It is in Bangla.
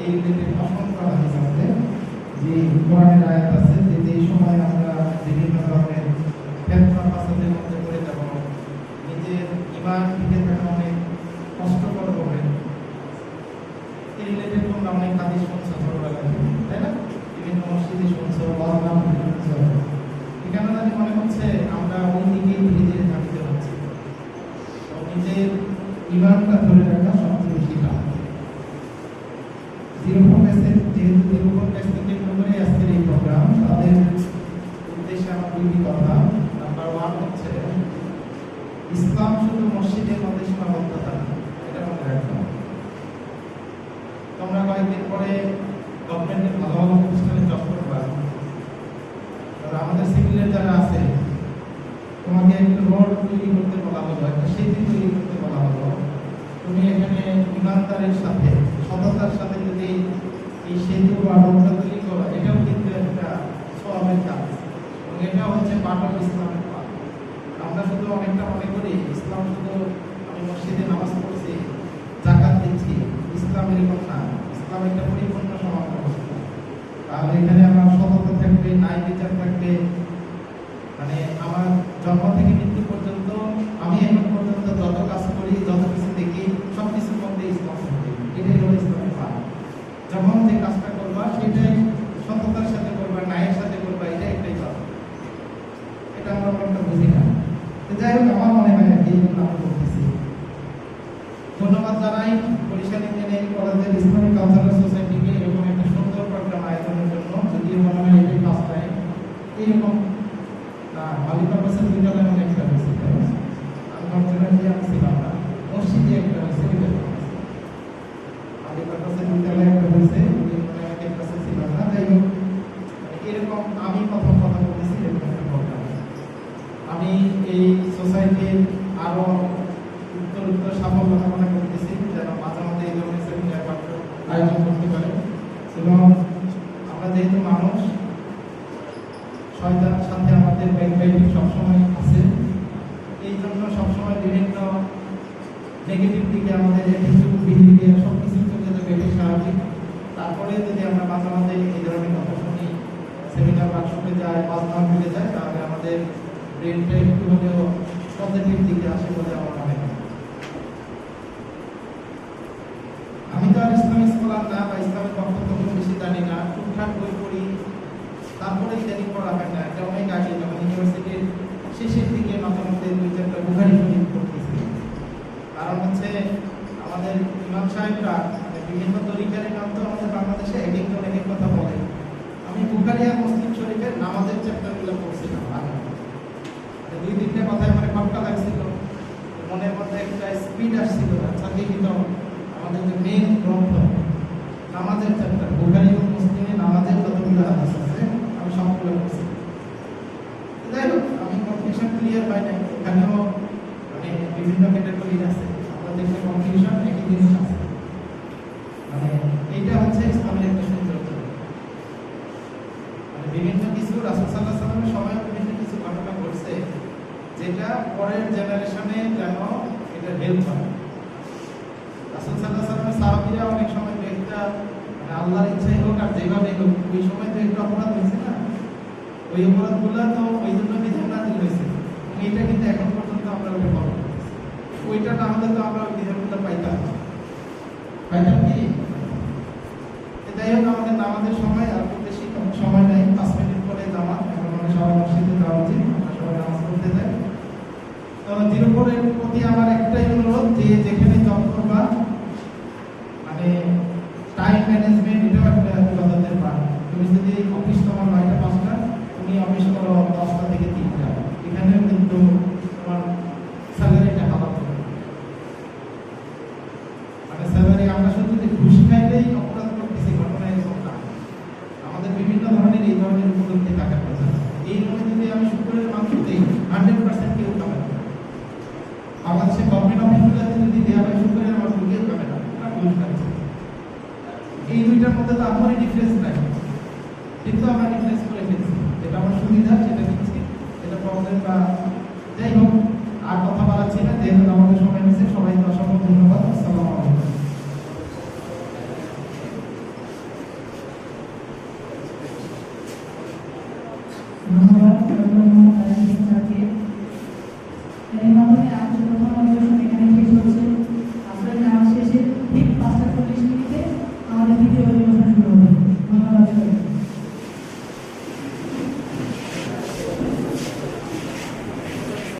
এই রিলেটেড অসংখ্য হাদিস আছে, যে কোরআনের আয়াত আছে যে এই সময় আমরা বিভিন্ন ধরনের ফিতনা ফাসাদের মধ্যে পড়ে যাব, নিজের ঈমান টিকে থাকা অনেক কষ্টকর হবে। এই রিলেটেড তোমরা অনেক হাদিস শুনছো ছোটবেলায়, তাই না? বিভিন্ন মসজিদে শুনছো, বদনাম শুনছো। এখানে জানি মনে হচ্ছে আমরা ওই দিকেই ধীরে ধীরে থাকতে হচ্ছে। তো নিজের ঈমানটা ধরে রাখা সবচেয়ে বেশি কাজ। যেহেতু জিরোফোন ব্যাচ থেকে করে আজকের এই প্রোগ্রাম, তাদের উদ্দেশ্যে আমার দুটি কথা। নাম্বার 1 হচ্ছে ইসলাম শুধু মসজিদের মধ্যে সীমাবদ্ধতা না, এটা মনে রাখতে হবে। তোমরা কয়েকদিন পরে গভর্নমেন্টের ভালো ভালো প্রতিষ্ঠানে জব করবা। আমাদের সিভিলের যারা আছে, তোমাকে একটা রোড তৈরি করতে বলা হলো, একটা সেতু তৈরি করতে বলা হলো। তুমি এখানে ইমানদারের সাথে, সততার সাথে যদি এই সেতু বা রোডটা তৈরি করো, এটাও কিন্তু একটা সওয়াবের কাজ, এবং এটা হচ্ছে পার্ট অফ ইসলামের পার্ট। আমরা শুধু অনেকটা মনে করি ইসলাম শুধু আমি মসজিদে নামাজ পড়ছি, যাকাত দিচ্ছি, ইসলামের এরকম না। ইসলাম একটা পরিপূর্ণ সমাজ ব্যবস্থা। তাহলে এখানে আমার সততা থাকবে, ন্যায় বিচার থাকবে। মানে আমার জন্ম থেকে মৃত্যু পর্যন্ত, আমি এখন পর্যন্ত যত কাজ করি, যত কিছু দেখি, সব কিছুর মধ্যে ইসলাম থাকবে। এটাই হলো ইসলামের পাঠ। যখন যে কাজটা করবা সেটাই সততার সাথে করবা, ন্যায়ের সাথে করবা, এটা একটাই পাঠ। এটা আমরা অনেকটা বুঝি না। যাই হোক, আমার মনে হয় এই জন্য আমি করতেছি। ধন্যবাদ জানাই বরিশাল ইঞ্জিনিয়ারিং কলেজের ইসলামিক কালচারাল সোসাইটিকে এরকম একটা সুন্দর প্রোগ্রাম আয়োজনের জন্য। যদিও মনে হয় এটাই ফার্স্ট টাইম এইরকম মালিকাবাসের বিদ্যালয়ে অনেক একটা হয়েছে, আনফর্চুনেটলি আমি ছিলাম না। মসজিদে একটা হয়েছে, মালিকাবাসের বিদ্যালয়ে একটা হয়েছে, অনেকের কাছে ছিলাম না। যাই হোক, এরকম আমি প্রথম কথা বলেছি এরকম একটা প্রোগ্রাম। আমি এই সোসাইটির আরো উত্তর সাফল্য কামনা করতেছি, যেন মাঝে মাঝে এই ধরনের সেমিনার আয়োজন করতে পারে। এবং আমরা যেহেতু মানুষ, শয়তানের সাথে আমাদের ব্যাকগ্রাউন্ডিং সবসময় আছে, এই জন্য সবসময় বিভিন্ন নেগেটিভ দিকে আমাদের অ্যাটিটিউড, বিহেভিয়ার সব কিছু চলে যাবে, এটাই স্বাভাবিক। তারপরে যদি আমরা মাঝে মাঝে এই ধরনের কথা শুনি, সেমিনার ওয়ার্কশপে যায়, বাজনাম ফিরে যায়, তাহলে আমাদের ব্রেনটা একটু হলেও পজিটিভ দিকে আসে বলে আমার মনে হয়। আমি তো আর ইসলামিক স্কলার না, বা ইসলামের বক্তব্য খুব বেশি জানি না, টুকটাক বই পড়ি, তারপরে ইত্যাদি পড়া হয় না। এটা অনেক আগে যখন ইউনিভার্সিটির শেষের দিকে মাঝে মধ্যে 2-4টা বুখারী শরীফ পড়তেছি। কারণ হচ্ছে আমাদের ইমাম সাহেবরা বিভিন্ন তরিকার ইমাম, তো আমাদের বাংলাদেশে এক একজন এক এক কথা বলে। আমি বুখারী আর মুসলিম শরীফের নামাজের চ্যাপ্টারগুলো পড়ছিলাম আগে। 2-3টা কথায় আমার খটকা লাগছিল, মনের মধ্যে একটা স্পিড আসছিল। আচ্ছা, দেখি তো আমাদের যে মেইন গ্রন্থ নামাজের চ্যাপ্টার, বুখারী এবং মুসলিমে নামাজের যতগুলো হাদিস আছে আমি সবগুলো পড়ছি। যাই হোক, আমি কনফিউশন ক্লিয়ার হয় নাই। এখানেও মানে বিভিন্ন ক্যাটাগরি আছে, আমরা দেখলে কনফিউশন একই জিনিস আছে। মানে এইটা হচ্ছে ইসলামের একটা সৌন্দর্য। মানে বিভিন্ন কিছু রাসূল সাল্লাল্লাহু আলাইহি ওয়াসাল্লামের সময় বিভিন্ন কিছু ঘটনা ঘটছে, যেটা পরের জেনারেশনে যেন এটা হেল্প হয়। রাসূল সাল্লাল্লাহু আলাইহি ওয়াসাল্লামের সাহাবীরা অনেক সময় একটা আল্লাহর ইচ্ছাই হোক আর যেভাবে হোক, ওই সময় তো একটু অপরাধ হয়েছে না, ওই অপরাধগুলো তো ওই জন্য বিধান নাযিল হয়েছে। এইটা কিন্তু এখন পর্যন্ত আমরা ওটা ফলো করতেছি। ওইটা না হলে তো আমরা ওই বিধানগুলো পাইতাম কি? যাই হোক, আমাদের নামাজের সময় আর খুব বেশি সময় নেই, 5 মিনিট পরে নামাজ। এখন মানে সবাই মসজিদে যাওয়া উচিত, আমরা সবাই নামাজ পড়তে যাই। তো জিরোফোনের প্রতি আমার একটাই অনুরোধ, যে যেখানে জব করবা, মানে টাইম ম্যানেজমেন্ট এটাও একটা ইবাদতের পার্ট। তুমি যদি অফিস তোমার 9টা 5টা, তুমি অফিস করো 10টা থেকে 3টা, এখানেও কিন্তু তোমার স্যালারিটা হালাল হবে। মানে স্যালারি আমরা শুধু ঘুষ খাইলেই অপরাধ করতেছি, ঘটনা এরকম না। আমাদের বিভিন্ন ধরনের এই ধরনের উপলব্ধি থাকার কথা। এই মনে যদি আমি শুক্রের মাংস দিই, 100% কেউ খাবে না। বাংলাদেশে গভর্নমেন্ট অফিসগুলোতে যদি দেওয়া হয় শুক্রের মাংস, কেউ খাবে না, ঘুষ খাচ্ছে। এই দুইটার মধ্যে তো আমারই ডিফারেন্স নাই, কিন্তু আমরা ডিফারেন্স করে ফেলছি। যেটা আমার সুবিধা সেটা দিচ্ছি, এটা প্রবলেম বা যাই হোক। আর কথা বলাচ্ছি না, যেহেতু আমাদের সময় হয়েছে। সবাইকে অসংখ্য ধন্যবাদ। আসসালামু আলাইকুম। এর মাধ্যমে আজকে প্রথম অধিবেশন এখানে শেষ হচ্ছে। আসলে নামাজ শেষে ঠিক 5টা 40 মিনিটে আমাদের দ্বিতীয় অধিবেশন